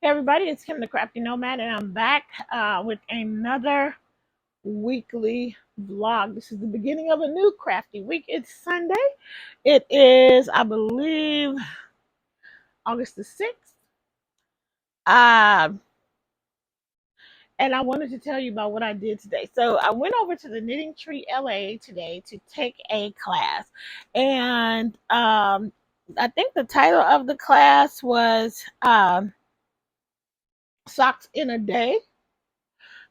Hey everybody, it's Kim the Crafty Nomad, and I'm back with another weekly vlog. This is the beginning of a new crafty week. It's Sunday. It is, I believe, August the 6th. Uh, and I wanted to tell you about what I did today. So I went over to the Knitting Tree LA today to take a class. And I think the title of the class was Socks in a Day.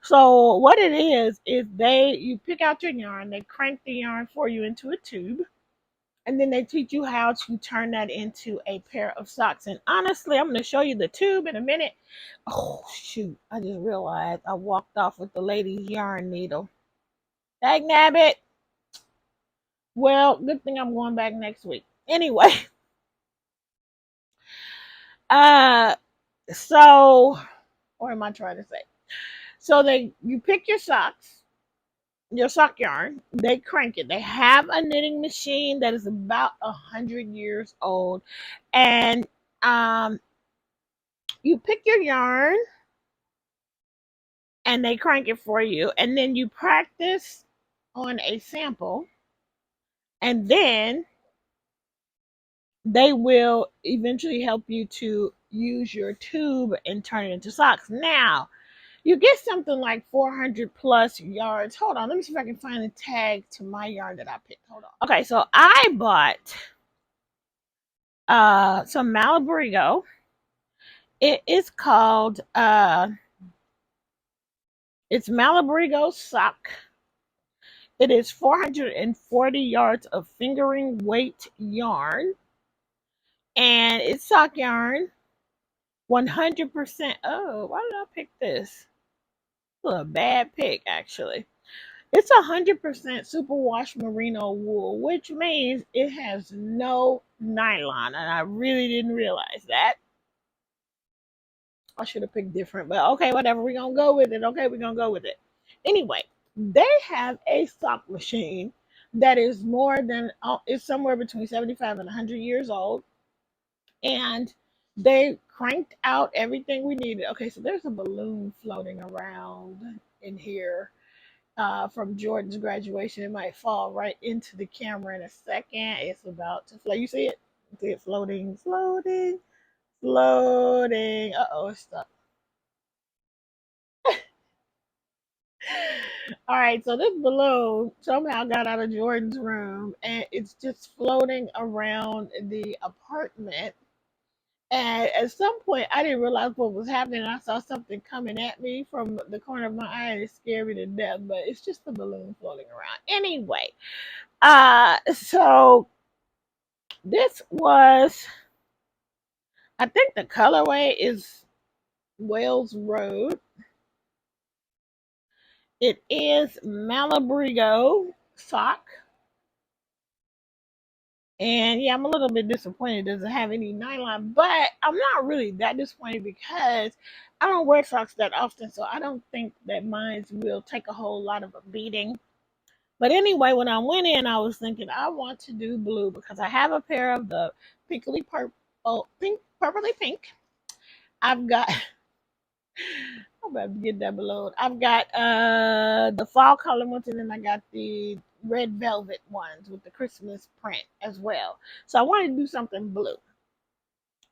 So what it is you pick out your yarn, they crank the yarn for you into a tube, and then they teach you how to turn that into a pair of socks. And honestly, I'm going to show you the tube in a minute. Oh shoot, I just realized I walked off with the lady's yarn needle. Dag nabbit. Well, good thing I'm going back next week. Anyway, uh so what am I trying to say? So you pick your sock yarn, they crank it. They have a knitting machine that is about 100 years old, and you pick your yarn and they crank it for you, and then you practice on a sample, and then they will eventually help you to use your tube and turn it into socks. Now you get something like 400 plus yards. Hold on, let me see if I can find a tag to my yarn that I picked. Hold on. Okay, so I bought some Malabrigo. It is called it's Malabrigo sock. It is 440 yards of fingering weight yarn, and it's sock yarn, 100%. Oh, why did I pick this? A bad pick, actually. It's 100% superwash merino wool, which means it has no nylon, and I really didn't realize that. I should have picked different, but okay, whatever. We're gonna go with it. Okay, we're gonna go with it. Anyway, they have a sock machine that is more than it's somewhere between 75 and 100 years old, and they cranked out everything we needed. Okay, so there's a balloon floating around in here from Jordan's graduation. It might fall right into the camera in a second. It's about to float. You see it? You see it floating, floating, floating. Uh-oh, it's stuck. All right, so this balloon somehow got out of Jordan's room, and it's just floating around the apartment. And at some point, I didn't realize what was happening. I saw something coming at me from the corner of my eye, and it scared me to death. But it's just a balloon floating around. Anyway, so this was, I think the colorway is Wales Road. It is Malabrigo sock. And yeah, I'm a little bit disappointed it doesn't have any nylon, but I'm not really that disappointed because I don't wear socks that often, so I don't think that mine will take a whole lot of a beating. But anyway, when I went in, I was thinking I want to do blue because I have a pair of the pinkly purple, purpley pink. I've got I'm about to get that balloon. I've got the fall color ones, and then I got the red velvet ones with the Christmas print as well. So I wanted to do something blue.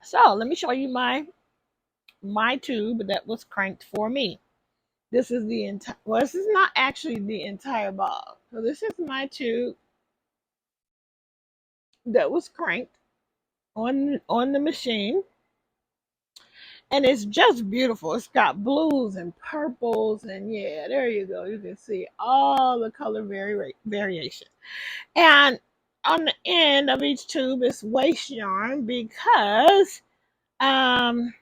So let me show you my tube that was cranked for me. This is the entire, well, this is not actually the entire ball. So this is my tube that was cranked on the machine. And it's just beautiful. It's got blues and purples, and yeah, there you go. You can see all the color variation. And on the end of each tube is waste yarn because um,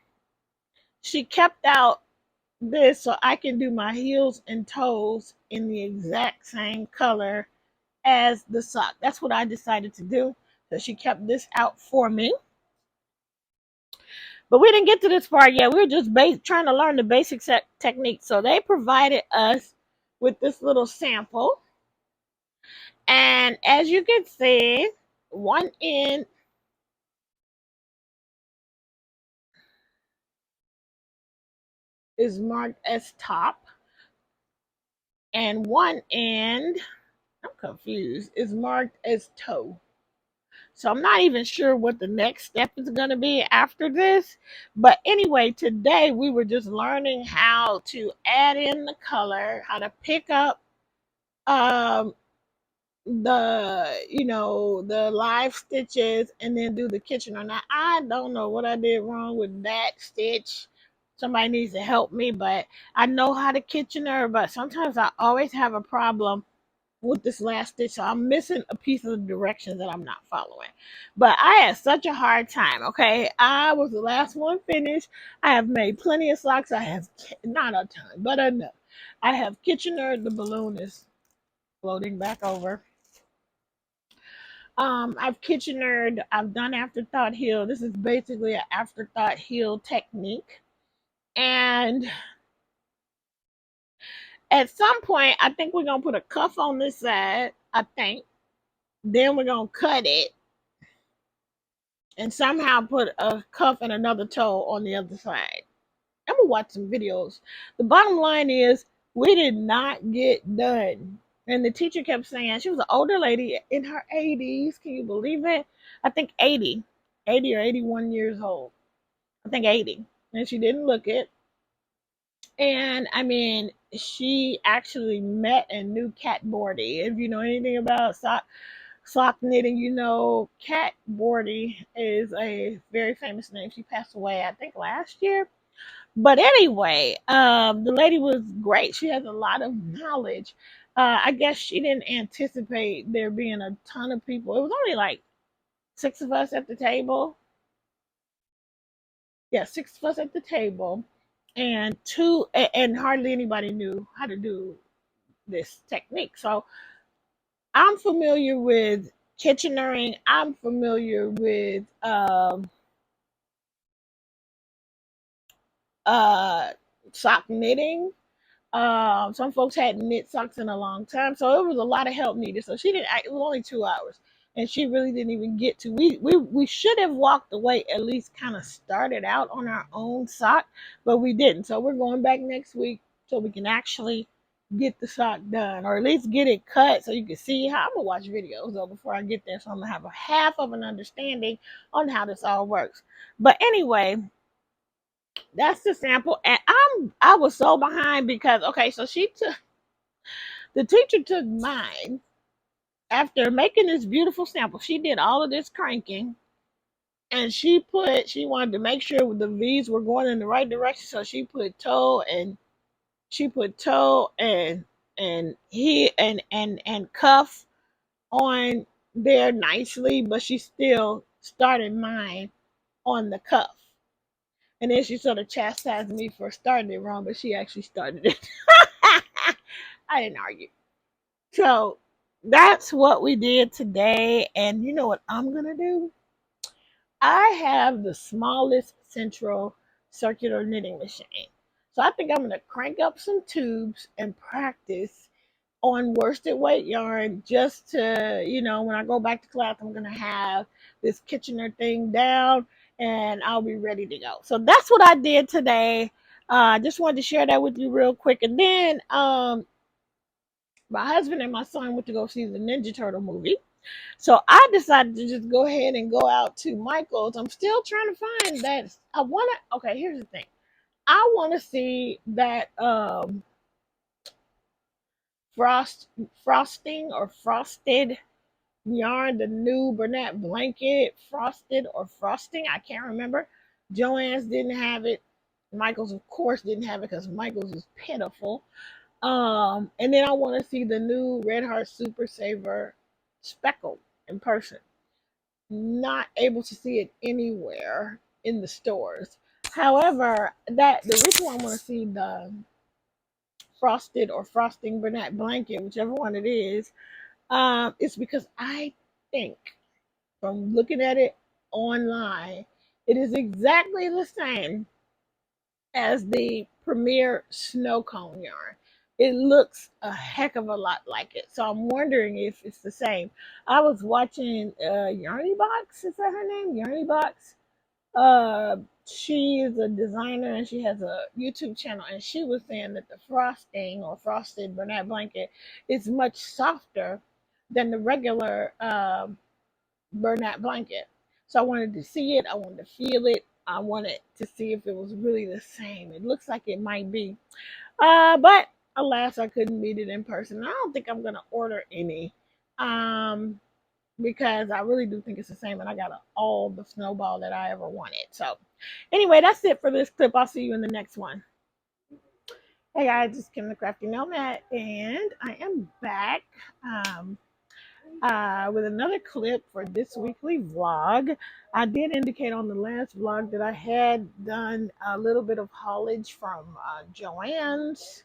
she kept out this so I can do my heels and toes in the exact same color as the sock. That's what I decided to do. So she kept this out for me. But we didn't get to this part yet. We were just trying to learn the basic technique. So they provided us with this little sample. And as you can see, one end is marked as top, and one end, I'm confused, is marked as toe. So I'm not even sure what the next step is going to be after this. But anyway, today we were just learning how to add in the color, how to pick up um the live stitches and then do the Kitchener. Now I don't know what I did wrong with that stitch. Somebody needs to help me, but I know how to Kitchener, but sometimes I always have a problem with this last stitch, so I'm missing a piece of the directions that I'm not following. But I had such a hard time. Okay, I was the last one finished. I have made plenty of socks. I have not a ton, but enough. I have Kitchener. The balloon is floating back over. I've Kitchenered. I've done afterthought heel. This is basically an afterthought heel technique, and at some point, I think we're gonna put a cuff on this side. I think. Then we're gonna cut it and somehow put a cuff and another toe on the other side. I'm gonna watch some videos. The bottom line is we did not get done. And the teacher kept saying, she was an older lady in her 80s. Can you believe it? I think 80, 80 or 81 years old. I think 80. And she didn't look it. And I mean, she actually met and knew Cat Bordy. If you know anything about sock knitting, you know Cat Bordy is a very famous name. She passed away, I think, last year. But anyway, the lady was great. She has a lot of knowledge. I guess she didn't anticipate there being a ton of people. It was only like six of us at the table. Yeah, six of us at the table, and and hardly anybody knew how to do this technique. So I'm familiar with Kitchenering. I'm familiar with uh, sock knitting. Some folks hadn't knit socks in a long time, so it was a lot of help needed. So she didn't. It was only 2 hours, and she really didn't even get to. We should have walked away at least, kind of started out on our own sock, but we didn't. So we're going back next week so we can actually get the sock done, or at least get it cut so you can see how. I'm gonna watch videos though before I get there, so I'm gonna have a half of an understanding on how this all works. But anyway, that's the sample, and I was so behind because okay, so the teacher took mine after making this beautiful sample. She did all of this cranking, and she wanted to make sure the V's were going in the right direction, so she put toe and he and cuff on there nicely, but she still started mine on the cuff. And then she sort of chastised me for starting it wrong, but she actually started it. I didn't argue. So that's what we did today. And you know what I'm going to do? I have the smallest central circular knitting machine. So I think I'm going to crank up some tubes and practice on worsted weight yarn just to, when I go back to class, I'm going to have this Kitchener thing down and I'll be ready to go. So that's what I did today. I just wanted to share that with you real quick. And then my husband and my son went to go see the Ninja Turtle movie. So I decided to just go ahead and go out to Michael's. I'm still trying to find that. Okay, here's the thing. I want to see that frosting or frosted yarn, the new Bernat blanket, frosted or frosting. I can't remember. Joanns didn't have it. Michael's, of course, didn't have it because Michael's is pitiful. And then I want to see the new Red Heart Super Saver Speckle in person. Not able to see it anywhere in the stores. However, that the reason why I want to see the frosted or frosting Bernat blanket, whichever one it is because I think from looking at it online, it is exactly the same as the Premier Snow Cone yarn. It looks a heck of a lot like it. So I'm wondering if it's the same. I was watching Yarny Box, is that her name? Yarny Box She is a designer and she has a YouTube channel, and she was saying that the frosting or frosted Bernat blanket is much softer than the regular Bernat blanket. So I wanted to see it, I wanted to feel it, I wanted to see if it was really the same. It looks like it might be. But alas, I couldn't meet it in person. I don't think I'm gonna order any. Um, because I really do think it's the same, and I got all the snowball that I ever wanted. So, anyway, that's it for this clip. I'll see you in the next one. Hey guys, it's Kim the Crafty Nomad, and I am back um, with another clip for this weekly vlog. I did indicate on the last vlog that I had done a little bit of haulage from Joanns.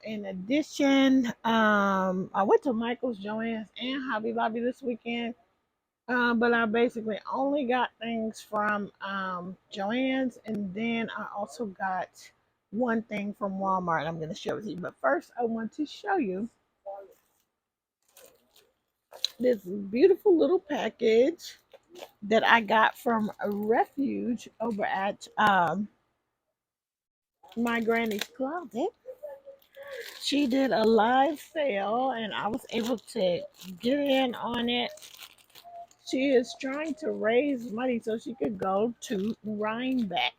In addition, I went to Michael's, Joanns, and Hobby Lobby this weekend. But I basically only got things from Joann's, and then I also got one thing from Walmart. I'm going to share with you. But first, I want to show you this beautiful little package that I got from a Refuge over at my granny's closet. She did a live sale, and I was able to get in on it. She is trying to raise money so she could go to Rhinebeck.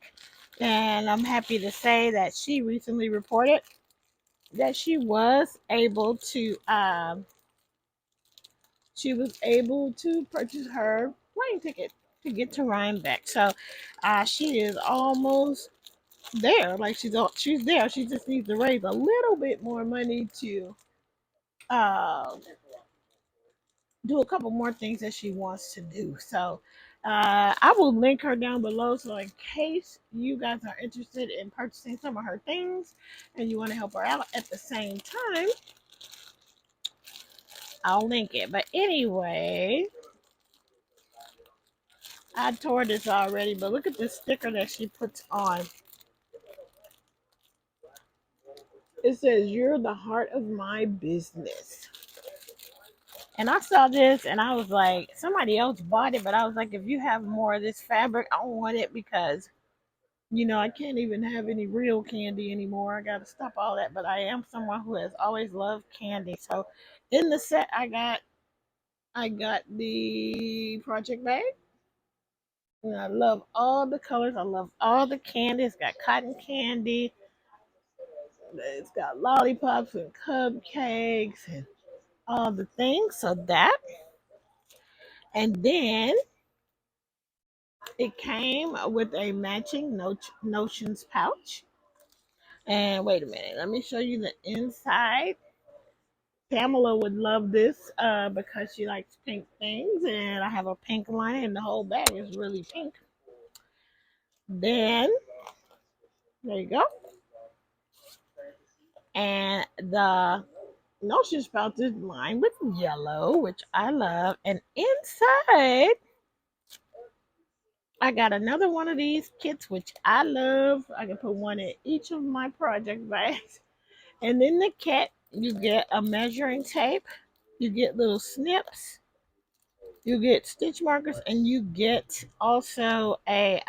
And I'm happy to say that she recently reported that she was able to purchase her plane ticket to get to Rhinebeck. So she is almost there. Like she's there. She just needs to raise a little bit more money to uh, do a couple more things that she wants to do. So I will link her down below. So in case you guys are interested in purchasing some of her things and you want to help her out at the same time, I'll link it. But anyway, I tore this already, but look at this sticker that she puts on. It says, "You're the heart of my business." And I saw this and I was like, somebody else bought it, but I was like, if you have more of this fabric, I want it because, I can't even have any real candy anymore. I got to stop all that. But I am someone who has always loved candy. So in the set, I got the project bag. And I love all the colors. I love all the candy. It's got cotton candy. It's got lollipops and cupcakes and all the things. So that. And then it came with a matching notions pouch. And wait a minute, let me show you the inside. Pamela would love this because she likes pink things, and I have a pink line, and the whole bag is really pink. Then, there you go. And the notions pouch is lined with yellow, which I love. And inside, I got another one of these kits, which I love. I can put one in each of my project bags. And in the kit, you get a measuring tape, you get little snips, you get stitch markers, and you get also a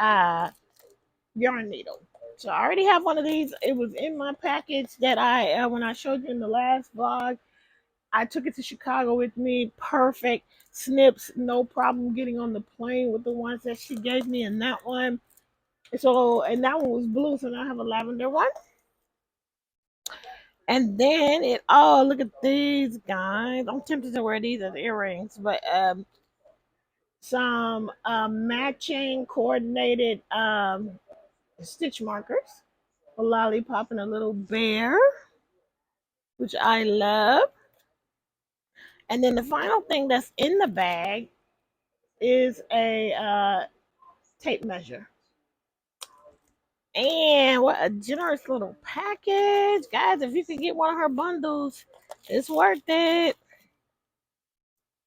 yarn needle. So I already have one of these. It was in my package that when I showed you in the last vlog, I took it to Chicago with me. Perfect snips, no problem getting on the plane with the ones that she gave me in that one. So, and that one was blue, so now I have a lavender one. And then look at these guys. I'm tempted to wear these as earrings, but some matching coordinated stitch markers, a lollipop and a little bear, which I love. And then the final thing that's in the bag is a tape measure. And what a generous little package. Guys, if you can get one of her bundles, it's worth it.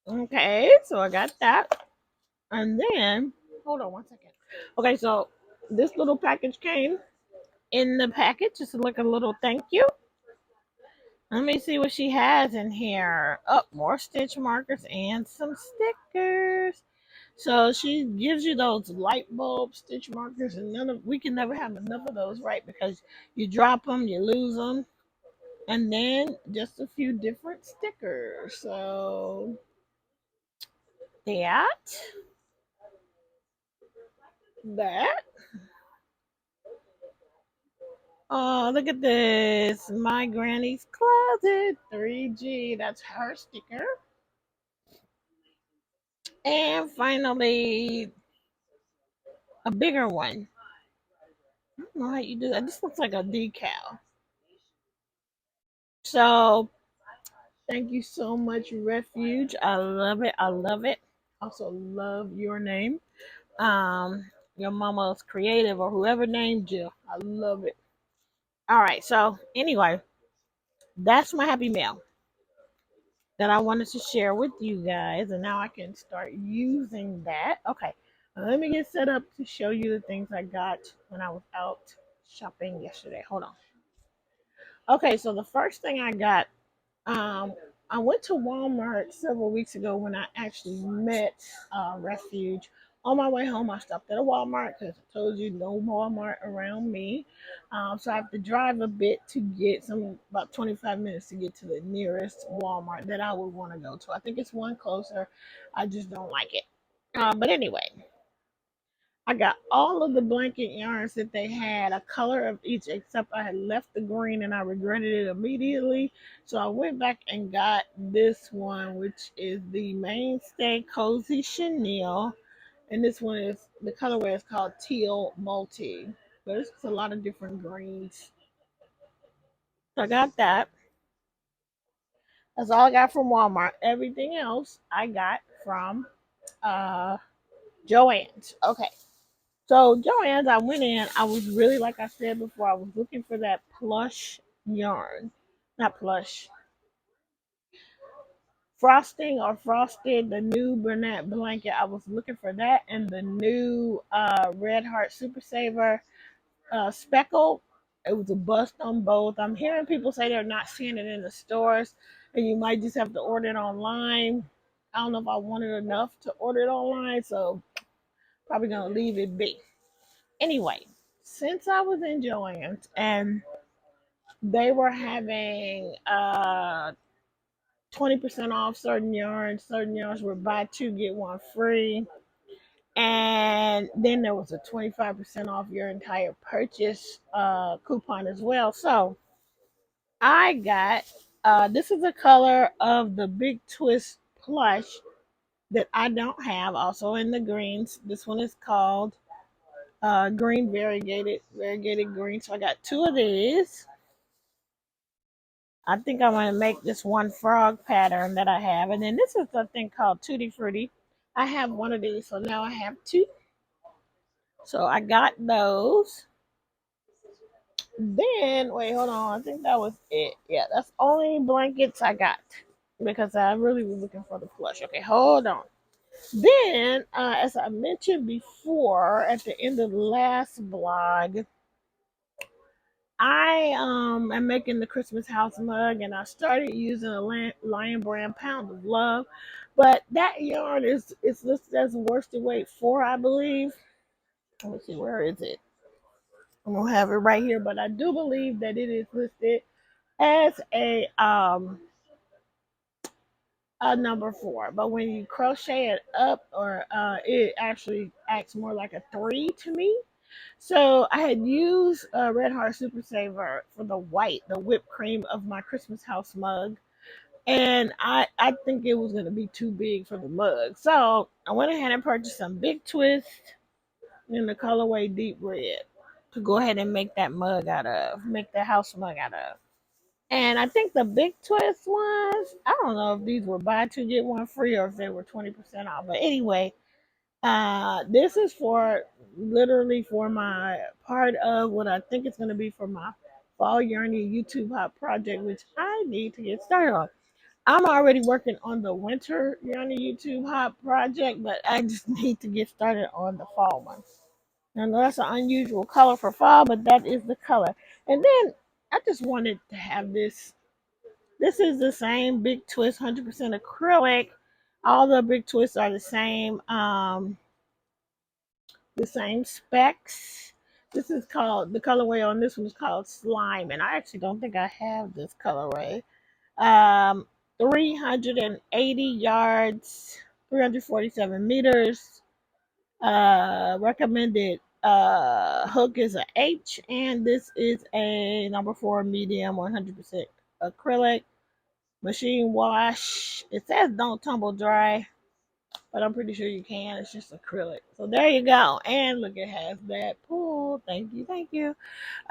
Okay, so I got that. And then, hold on one second. Okay, so this little package came in the package. Just like a little thank you. Let me see what she has in here. Oh, more stitch markers and some stickers. So she gives you those light bulb stitch markers, and we can never have enough of those, right? Because you drop them, you lose them, and then just a few different stickers. So that, that. Oh, look at this. My Granny's Closet 3G. That's her sticker. And finally, a bigger one. I don't know how you do that. This looks like a decal. So, thank you so much, Refuge. I love it. I love it. Also, love your name. Your mama's creative or whoever named you. I love it. All right. So, anyway, that's my happy mail that I wanted to share with you guys. And now I can start using that. Okay. Let me get set up to show you the things I got when I was out shopping yesterday. Hold on. Okay. So, the first thing I got, um, I went to Walmart several weeks ago when I actually met Refuge. On my way home, I stopped at a Walmart because I told you no Walmart around me. So I have to drive a bit to get about 25 minutes to get to the nearest Walmart that I would want to go to. I think it's one closer. I just don't like it. But anyway, I got all of the blanket yarns that they had, a color of each, except I had left the green and I regretted it immediately. So I went back and got this one, which is the Mainstay Cozy Chenille. And this one is, the colorway is called Teal Multi. But it's a lot of different greens. So I got that. That's all I got from Walmart. Everything else I got from uh, Joanns. Okay. So Joanne's, I went in. I was really, like I said before, I was looking for that plush yarn, not plush, frosting or frosted. The new Bernat blanket. I was looking for that, and the new Red Heart Super Saver speckle. It was a bust on both. I'm hearing people say they're not seeing it in the stores, and you might just have to order it online. I don't know if I wanted enough to order it online, so probably gonna leave it be. Anyway, since I was in Joann's and they were having 20% off certain yarns were buy two get one free, and then there was a 25% off your entire purchase coupon as well. So I got this is the color of the big twist plush that I don't have, also in the greens. This one is called green variegated green. So I got two of these. I think I'm gonna make this one frog pattern that I have, and then this is a thing called Tutti Frutti. I have one of these, so now I have two. So I got those. Then wait, hold on. I think that was it. Yeah, that's only blankets I got because I really was looking for the plush. Okay, hold on. Then, as I mentioned before, at the end of the last blog, I am making the Christmas house mug, and I started using a Lion Brand Pound of Love, but that yarn is listed as worsted weight 4, I believe. Let me see, where is it? I don't have it right here, but I do believe that it is listed as a number 4. But when you crochet it up, or it actually acts more like a 3 to me. So I had used Red Heart Super Saver for the whipped cream of my Christmas house mug, and I think it was gonna be too big for the mug. So I went ahead and purchased some big twist in the colorway deep red to go ahead and make the house mug out of. And I think the big twist ones, I don't know if these were buy two get one free or if they were 20% off. But anyway, this is for literally for my part of what I think it's going to be for my fall yarny YouTube hop project, which I need to get started on. I'm already working on the winter yarny YouTube hop project, but I just need to get started on the fall one. I know that's an unusual color for fall, but that is the color. And then I just wanted to have this. This is the same big twist, 100% acrylic, All the big twists are the same specs. This is called, the colorway on this one is called Slime, and I actually don't think I have this colorway. Um, 380 yards, 347 meters. Recommended hook is a H, and this is a number 4 medium, 100% acrylic. Machine wash. It says don't tumble dry, but I'm pretty sure you can. It's just acrylic. So there you go. And look, it has that pull. Thank you, thank you.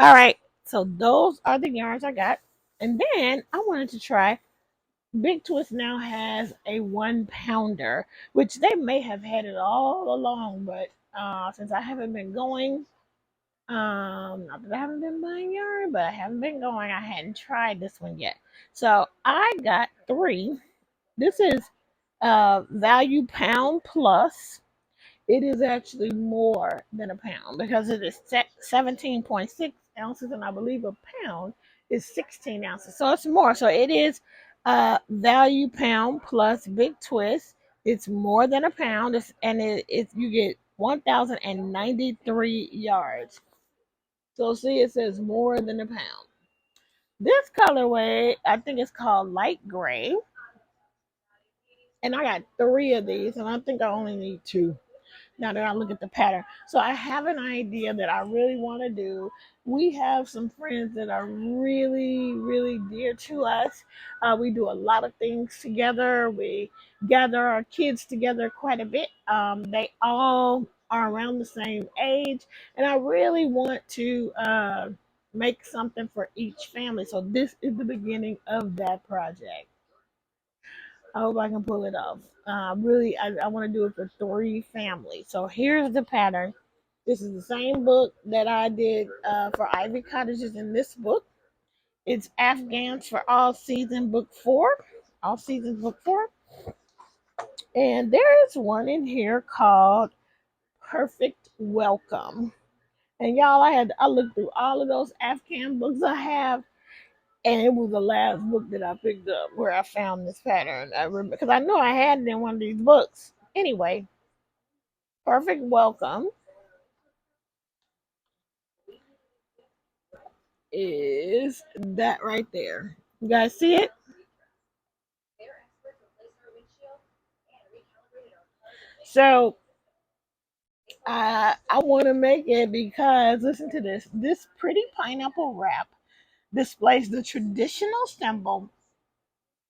All right. So those are the yarns I got. And then I wanted to try. Big Twist now has a 1 pounder, which they may have had it all along, but since I haven't been going, not that I haven't been buying yarn, but I haven't been going, I hadn't tried this one yet. So I got three. This is value pound plus. It is actually more than a pound because it is 17.6 ounces, and I believe a pound is 16 ounces. So it's more. So it is value pound plus big twist. It's more than a pound, and you get 1,093 yards. So see, it says more than a pound. This colorway, I think it's called light gray, and I got three of these, and I think I only need two now that I look at the pattern. So I have an idea that I really want to do. We have some friends that are really, really dear to us. We do a lot of things together. We gather our kids together quite a bit. They all are around the same age, and I really want to make something for each family. So this is the beginning of that project. I hope I can pull it off. Really, I want to do it for three families. So here's the pattern. This is the same book that I did for Ivy Cottages in this book. It's Afghans for All Season Book 4. All Seasons Book 4. And there is one in here called Perfect Welcome. And y'all, I looked through all of those Afghan books I have, and it was the last book that I picked up where I found this pattern. I remember because I know I had it in one of these books. Anyway, Perfect Welcome is that right there. You guys see it? So I want to make it because listen to this. This pretty pineapple wrap displays the traditional symbol,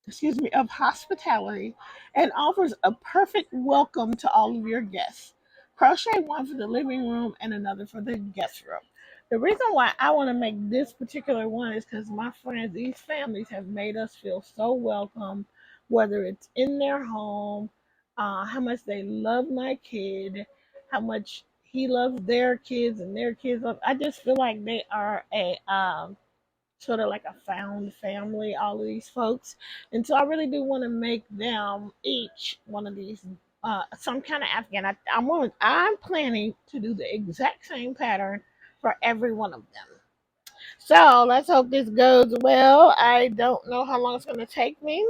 excuse me, of hospitality and offers a perfect welcome to all of your guests. Crochet one for the living room and another for the guest room. The reason why I want to make this particular one is because my friends, these families have made us feel so welcome, whether it's in their home, how much they love my kid, how much he loves their kids and their kids love. I just feel like they are a sort of like a found family, all of these folks. And so I really do want to make them each one of these some kind of Afghan. I'm planning to do the exact same pattern for every one of them. So let's hope this goes well. I don't know how long it's going to take me,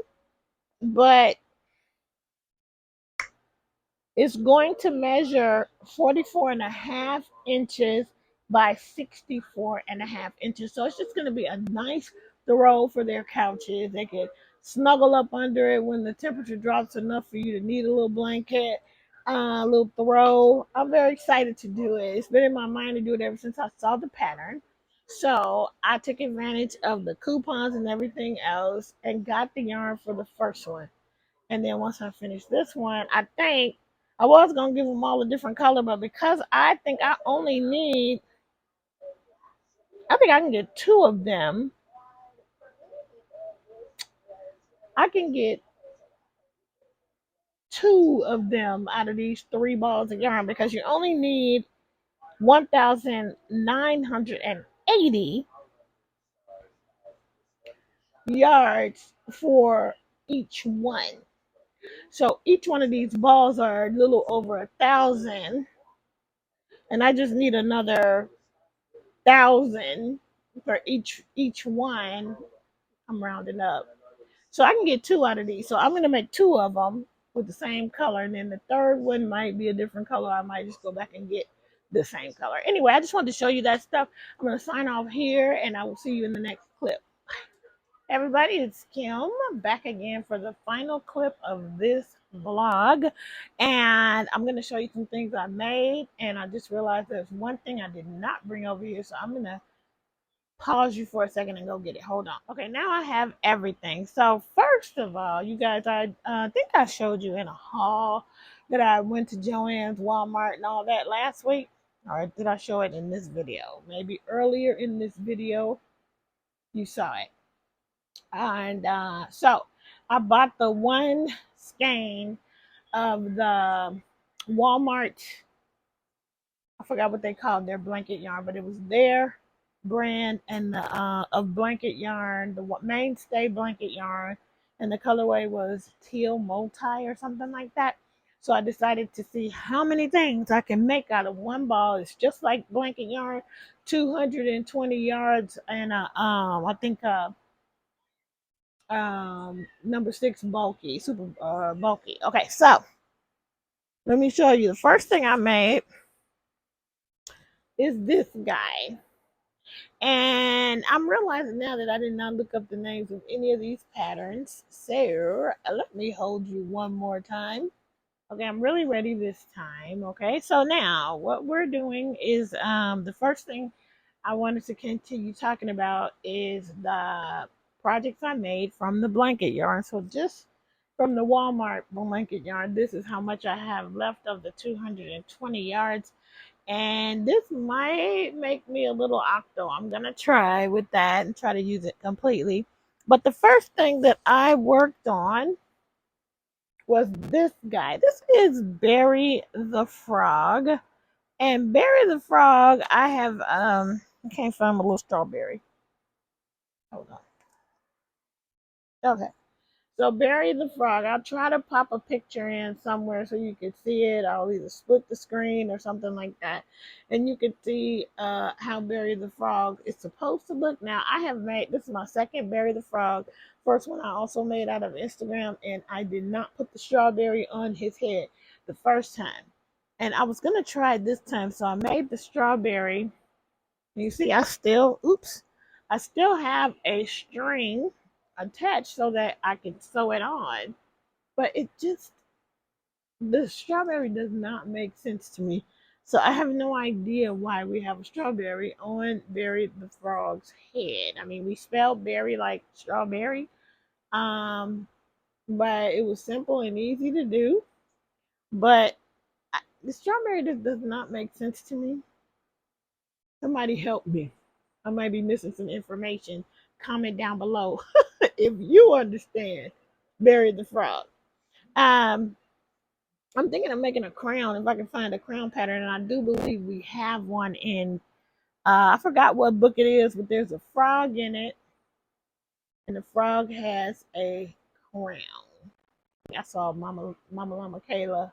but it's going to measure 44.5 inches by 64.5 inches. So it's just going to be a nice throw for their couches. They can snuggle up under it when the temperature drops enough for you to need a little blanket, a little throw. I'm very excited to do it. It's been in my mind to do it ever since I saw the pattern. So I took advantage of the coupons and everything else and got the yarn for the first one. And then once I finish this one, I think I was gonna give them all a different color, but because I think I only need, I think I can get two of them. I can get two of them out of these three balls of yarn because you only need 1,980 yards for each one. So each one of these balls are a little over 1,000, and I just need another 1,000 for each one. I'm rounding up. So I can get two out of these. So I'm going to make two of them. with the same color, and then the third one might be a different color. I might just go back and get the same color. Anyway, I just wanted to show you that stuff. I'm going to sign off here, and I will see you in the next clip. Everybody, it's Kim back again for the final clip of this vlog, and I'm going to show you some things I made, and I just realized there's one thing I did not bring over here, so I'm going to pause you for a second and go get it. Hold on. Okay, now I have everything. So first of all, you guys, I think I showed you in a haul that I went to Joanns, Walmart, and all that last week. Or did I show it in this video? Maybe earlier in this video, you saw it. And so I bought the one skein of the Walmart. I forgot what they called their blanket yarn, but it was their brand and the of blanket yarn, the mainstay blanket yarn, and the colorway was teal multi or something like that. So I decided to see how many things I can make out of one ball. It's just like blanket yarn, 220 yards, and I think number 6 bulky, super bulky. Okay, so let me show you. The first thing I made is this guy. And I'm realizing now that I did not look up the names of any of these patterns. So let me hold you one more time. Okay, I'm really ready this time. Okay, so now what we're doing is the first thing I wanted to continue talking about is the projects I made from the blanket yarn. So just from the Walmart blanket yarn, this is how much I have left of the 220 yards. And this might make me a little octo. I'm going to try with that and try to use it completely. But the first thing that I worked on was this guy. This is BerryThe Frog. And BerryThe Frog, I have, I can't find my little strawberry. Hold on. Okay. So BerryThe Frog, I'll try to pop a picture in somewhere so you can see it. I'll either split the screen or something like that. And you can see how BerryThe Frog is supposed to look. Now, I have made, this is my second BerryThe Frog. First one I also made out of Instagram, and I did not put the strawberry on his head the first time. And I was going to try it this time, so I made the strawberry. You see, I still have a string attached so that I can sew it on. But it just, the strawberry does not make sense to me. So I have no idea why we have a strawberry on BerryThe Frog's head. I mean, we spelled berry like strawberry. But it was simple and easy to do. But the strawberry just does not make sense to me. Somebody help me. I might be missing some information. Comment down below if you understand BerryThe Frog. Um, I'm thinking of making a crown if I can find a crown pattern, and I do believe we have one in. I forgot what book it is, but there's a frog in it, and the frog has a crown. I saw Mama Llama Kayla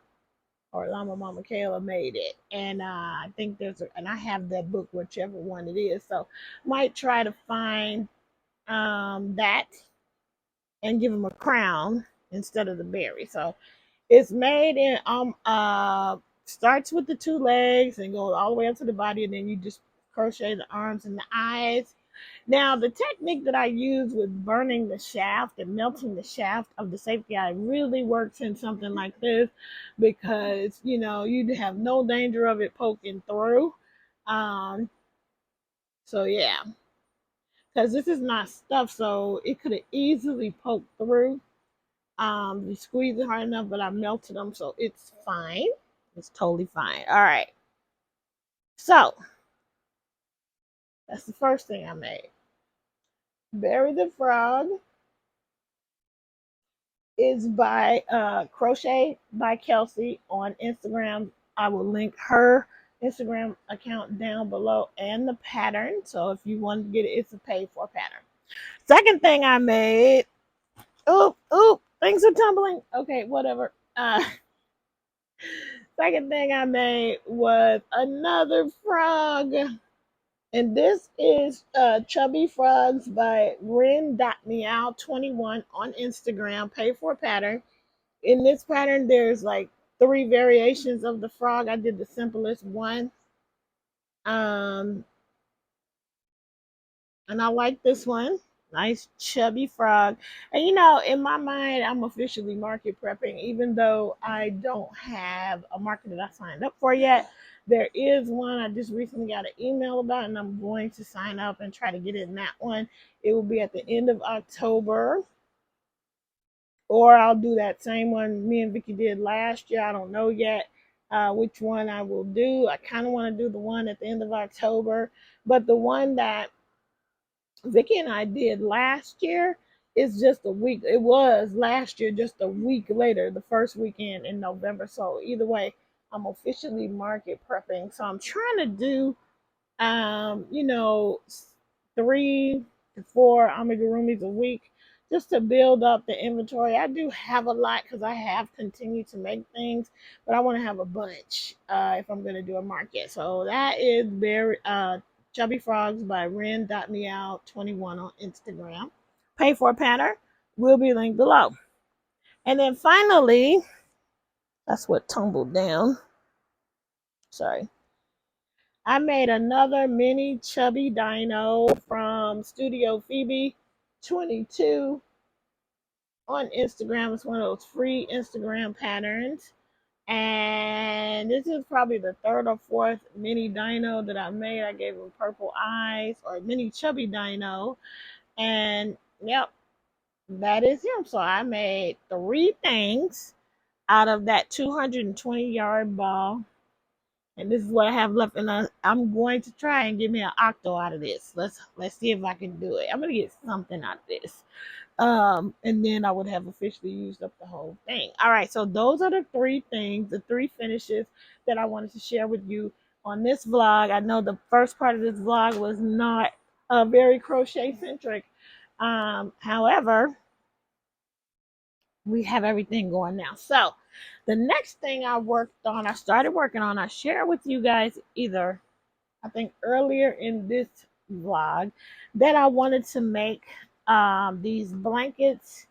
or Llama Mama Kayla made it, and I think and I have that book, whichever one it is. So might try to find that and give him a crown instead of the berry. So it's made in starts with the 2 legs and goes all the way up to the body, and then you just crochet the arms and the eyes. Now, the technique that I use with burning the shaft and melting the shaft of the safety eye really works in something like this, because you have no danger of it poking through. So yeah, because this is not stuff, so it could have easily poked through. You squeeze it hard enough, but I melted them, so it's fine. It's totally fine. All right. So that's the first thing I made. BerryThe Frog is by Crochet by Kelsey on Instagram. I will link her Instagram account down below and the pattern. So if you want to get it, it's a paid for pattern. Second thing I made. Oop, things are tumbling. Okay, whatever. Second thing I made was another frog. And this is Chubby Frogs by Ren.meow21 on Instagram. Pay for a pattern. In this pattern, there's like 3 variations of the frog. I did the simplest one. Um, and I like this one. Nice chubby frog. And in my mind, I'm officially market prepping, even though I don't have a market that I signed up for yet. There is one I just recently got an email about, and I'm going to sign up and try to get in that one. It will be at the end of October, or I'll do that same one me and Vicky did last year. I don't know yet which one I will do. I kind of want to do the one at the end of October, but the one that Vicky and I did last year is just a week. It was last year, just a week later, the first weekend in November. So either way, I'm officially market prepping. So I'm trying to do, um, you know, 3 to 4 amigurumis a week just to build up the inventory. I do have a lot because I have continued to make things, but I want to have a bunch if I'm going to do a market. So that is very Chubby Frogs by Ren.meow21 on Instagram. Pay for a pattern will be linked below. And then finally, that's what tumbled down. Sorry. I made another mini chubby dino from Studio Phoebe 22 on Instagram. It's one of those free Instagram patterns. And this is probably the third or fourth mini dino that I made. I gave him purple eyes, or mini chubby dino. And yep, that is him. So I made 3 things out of that 220-yard ball. And this is what I have left, and I'm going to try and get me an octo out of this. Let's see if I can do it. I'm gonna get something out of this. And then I would have officially used up the whole thing. All right, so those are the 3 things, the 3 finishes that I wanted to share with you on this vlog. I know the first part of this vlog was not very crochet centric. However, we have everything going now. So the next thing I started working on, I shared with you guys either, I think earlier in this vlog, that I wanted to make these blankets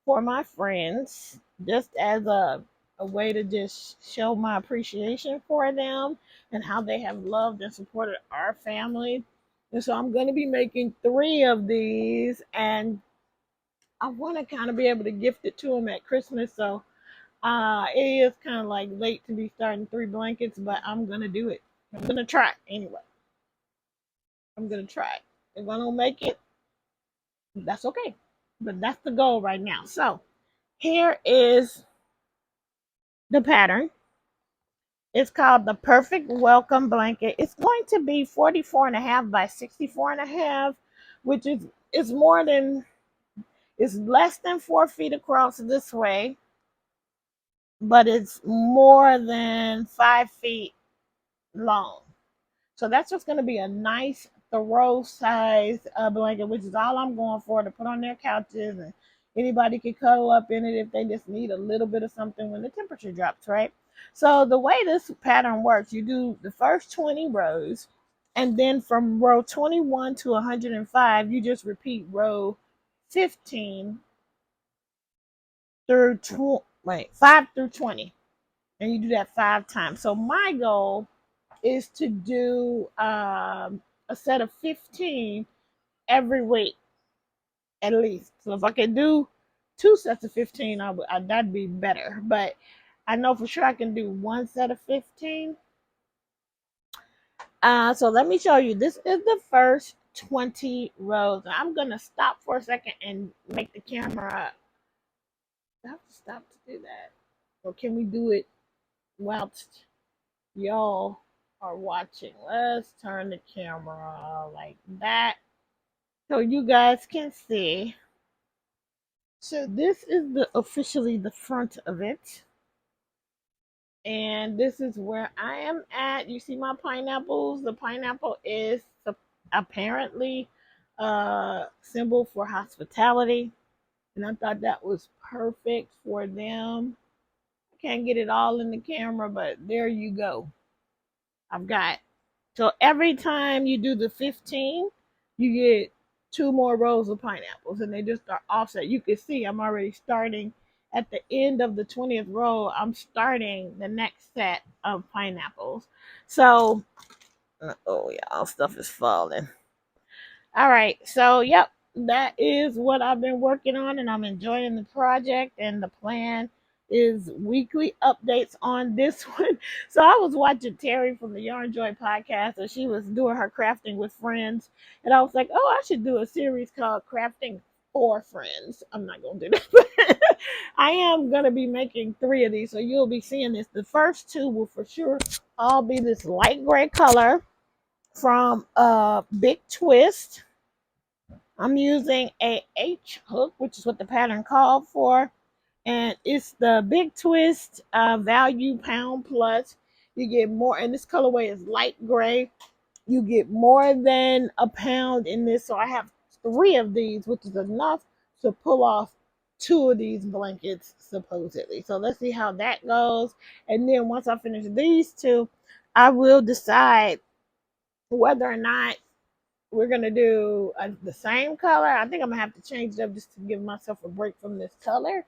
for my friends, just as a way to just show my appreciation for them and how they have loved and supported our family. And so I'm going to be making 3 of these, and I want to kind of be able to gift it to them at Christmas. So it is kind of like late to be starting 3 blankets, but I'm going to do it. I'm going to try anyway. I'm going to try. If I don't make it, that's okay. But that's the goal right now. So here is the pattern. It's called the Perfect Welcome Blanket. It's going to be 44.5 by 64.5, which is more than, it's less than 4 feet across this way, but it's more than 5 feet long. So that's just going to be a nice throw size blanket, which is all I'm going for, to put on their couches, and anybody can cuddle up in it if they just need a little bit of something when the temperature drops, right? So the way this pattern works, you do the first 20 rows, and then from row 21 to 105, you just repeat row 15 through 5 through 20, and you do that 5 times. So my goal is to do a set of 15 every week at least. So if I can do 2 sets of 15, that'd be better. But I know for sure I can do 1 set of 15. So let me show you. This is the first 20 rows. I'm going to stop for a second and make the camera. I have to stop to do that. Or can we do it whilst y'all are watching? Let's turn the camera like that so you guys can see. So this is officially the front of it. And this is where I am at. You see my pineapples? The pineapple is apparently a symbol for hospitality. And I thought that was perfect for them. I can't get it all in the camera, but there you go. I've got, so every time you do the 15, you get 2 more rows of pineapples, and they just are offset. You can see I'm already starting at the end of the 20th row, I'm starting the next set of pineapples. So, oh yeah, stuff is falling. All right, so yep, that is what I've been working on, and I'm enjoying the project. And the plan is weekly updates on this one. So I was watching Terry from the Yarn Joy podcast, and she was doing her crafting with friends, and I was like, oh, I should do a series called Crafting for Friends. I'm not gonna do that, but I am gonna be making 3 of these, so you'll be seeing this. The first 2 will for sure all be this light gray color from Big Twist. I'm using a H hook, which is what the pattern called for. And it's the Big Twist Value Pound Plus. You get more, and this colorway is light gray. You get more than a pound in this. So I have 3 of these, which is enough to pull off 2 of these blankets, supposedly. So let's see how that goes. And then once I finish these 2, I will decide whether or not we're gonna do the same color. I think I'm gonna have to change it up just to give myself a break from this color.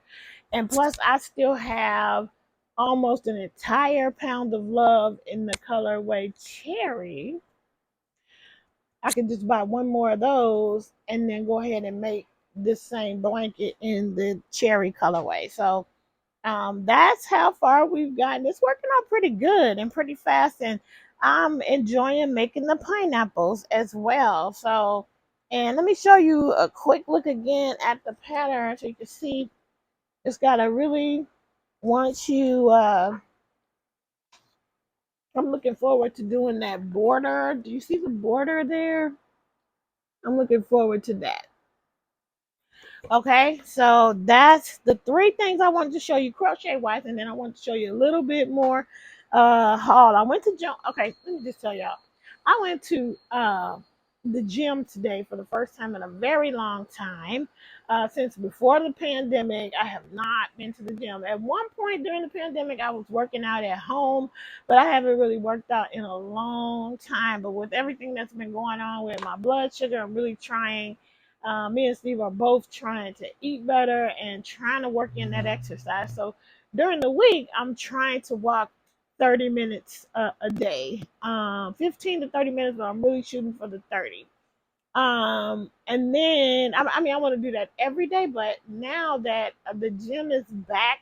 And plus, I still have almost an entire pound of love in the colorway cherry. I could just buy 1 more of those and then go ahead and make this same blanket in the cherry colorway. So that's how far we've gotten. It's working out pretty good and pretty fast, and I'm enjoying making the pineapples as well. So, and let me show you a quick look again at the pattern so you can see it's got a really, once you I'm looking forward to doing that border. Do you see the border there? I'm looking forward to that. Okay, so that's the 3 things I wanted to show you crochet wise, and then I want to show you a little bit more haul. I went to okay, let me just tell y'all. I went to the gym today for the first time in a very long time. Since before the pandemic, I have not been to the gym. At one point during the pandemic, I was working out at home, but I haven't really worked out in a long time. But with everything that's been going on with my blood sugar, I'm really trying. Me and Steve are both trying to eat better and trying to work in that exercise. So during the week, I'm trying to walk 30 minutes a day, 15 to 30 minutes, but I'm really shooting for the 30. And then I mean I want to do that every day, but now that the gym is back,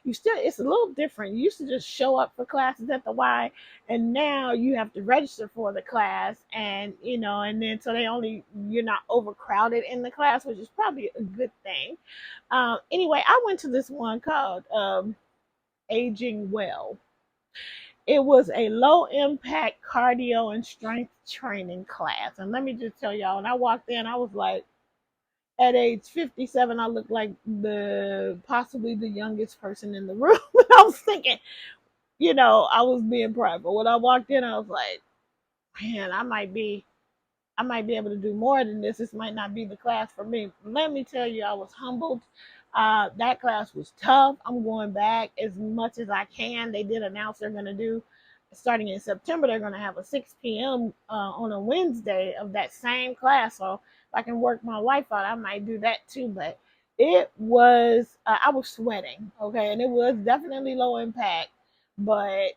you still, it's a little different. You used to just show up for classes at the Y, and now you have to register for the class, and and then so you're not overcrowded in the class, which is probably a good thing. Anyway, I went to this one called Aging Well. It was a low impact cardio and strength training class. And let me just tell y'all, when I walked in, I was like, at age 57, I looked like possibly the youngest person in the room. I was thinking, I was being prideful. When I walked in, I was like, man, I might be able to do more than this. This might not be the class for me. Let me tell you, I was humbled. That class was tough. I'm going back as much as I can. They did announce they're going to do, starting in September, they're going to have a 6 p.m. On a Wednesday of that same class. So if I can work my life out, I might do that too. But it was, I was sweating, okay? And it was definitely low impact. But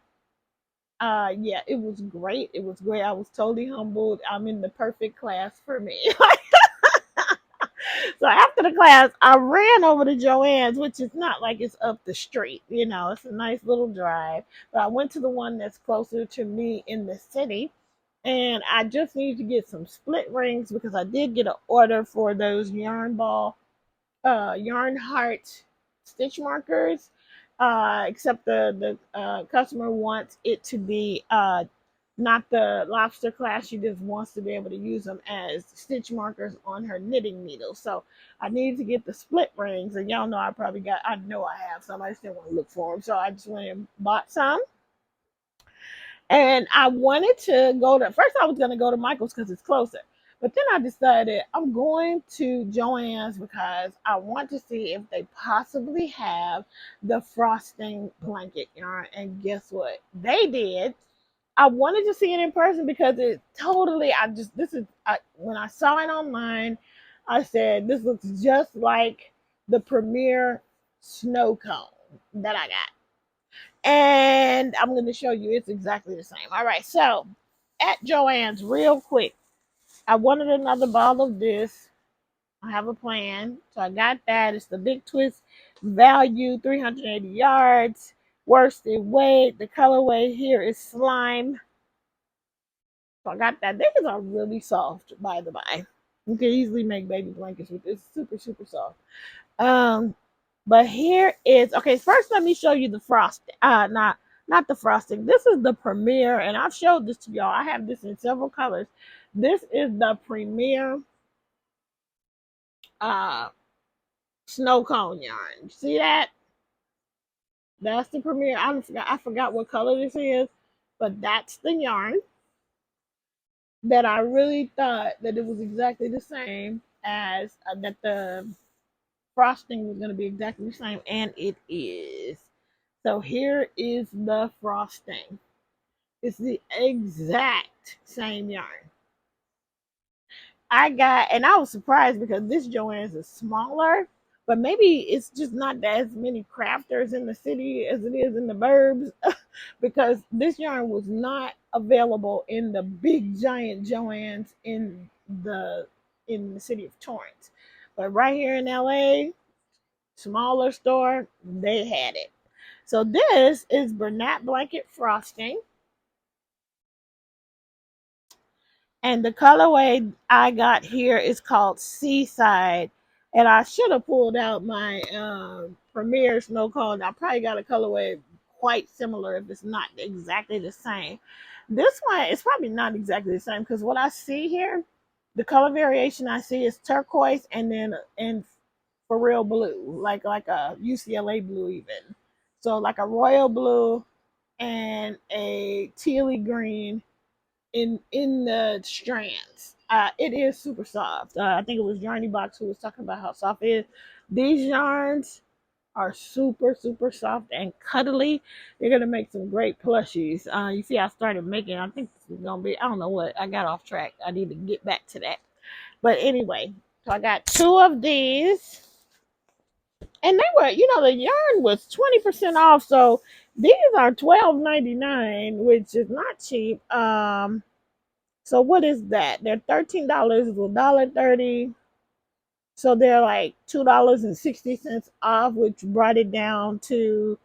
yeah, it was great. It was great. I was totally humbled. I'm in the perfect class for me. So after the class, I ran over to Joanns, which is not like it's up the street. It's a nice little drive. But I went to the one that's closer to me in the city. And I just need to get some split rings because I did get an order for those yarn heart stitch markers. Except the customer wants it to be not the lobster class. She just wants to be able to use them as stitch markers on her knitting needle. So I need to get the split rings, and y'all know I know I have some. I just didn't want to look for them, so I just went and bought some. And I wanted to first I was going to go to Michael's because it's closer. But then I decided I'm going to Joann's because I want to see if they possibly have the frosting blanket yarn. And guess what? They did. I wanted to see it in person because when I saw it online, I said, this looks just like the Premier snow cone that I got. And I'm going to show you it's exactly the same. All right, so at Joann's, real quick, I wanted another ball of this. I have a plan. So I got that. It's the Big Twist Value 380 yards. Worsted weight. The colorway here is slime. So I got that. These are really soft, by the by. You can easily make baby blankets with this. Super, super soft. Um, but here is okay. First, let me show you the frosting. Not the frosting. This is the Premier, and I've showed this to y'all. I have this in several colors. This is the Premier uh snow cone yarn. See that? That's the Premier. I forgot what color this is, but that's the yarn that I really thought that it was exactly the same as that the frosting was going to be exactly the same, and it is. So here is the frosting. It's the exact same yarn. And I was surprised because this Joann's is smaller, but maybe it's just not as many crafters in the city as it is in the burbs, because this yarn was not available in the big giant Joann's in the city of Torrance. But right here in LA, smaller store, they had it. So this is Bernat blanket frosting. And the colorway I got here is called Seaside. And I should have pulled out my Premier Snow Cone. I probably got a colorway quite similar if it's not exactly the same. This one is probably not exactly the same because what I see here, the color variation I see is turquoise and then and for real blue, like a UCLA blue even. So like a royal blue and a tealy green in the strands. It is super soft. I think it was Yarny Box who was talking about how soft it is. These yarns are super super soft and cuddly. They're gonna make some great plushies. You see, I started making. I think this is gonna be. I don't know what. I got off track. I need to get back to that. But anyway, so I got two of these, and they were. The yarn was 20% off. So these are $12.99, which is not cheap. So what is that? They're $13, $1.30. So they're like $2.60 off, which brought it down to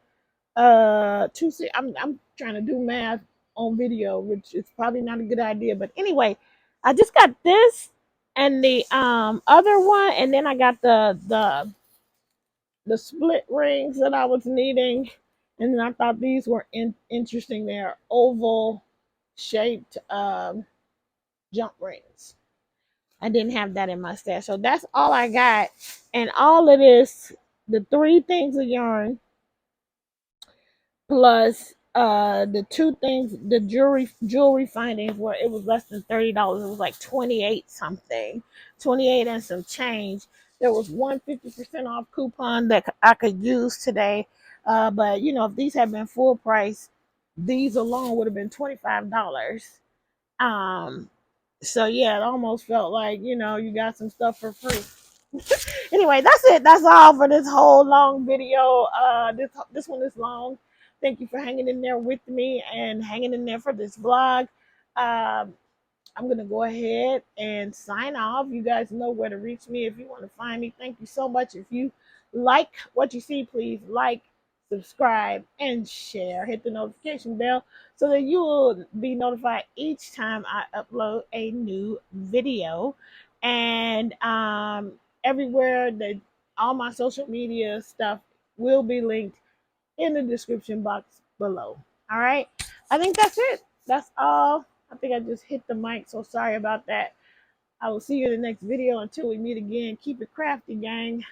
two. I'm trying to do math on video, which is probably not a good idea. But anyway, I just got this and the other one, and then I got the split rings that I was needing, and then I thought these were interesting. They're oval shaped jump rings. I didn't have that in my stash. So that's all I got. And all of this, the three things of yarn plus the two things, the jewelry findings where it was less than $30. It was like 28 something. 28 and some change. There was one 50% off coupon that I could use today. But if these had been full price, these alone would have been $25. Um so yeah, it almost felt like you got some stuff for free. Anyway, that's it. That's all for this whole long video. This one is long. Thank you for hanging in there with me and hanging in there for this vlog. um I'm gonna go ahead and sign off. You guys know where to reach me if you want to find me. Thank you so much. If you like what you see, please like, subscribe, and share. Hit the notification bell so that you will be notified each time I upload a new video. And everywhere that all my social media stuff will be linked in the description box below. All right. I think that's it. That's all. I think I just hit the mic, so sorry about that. I will see you in the next video. Until we meet again, keep it crafty, gang.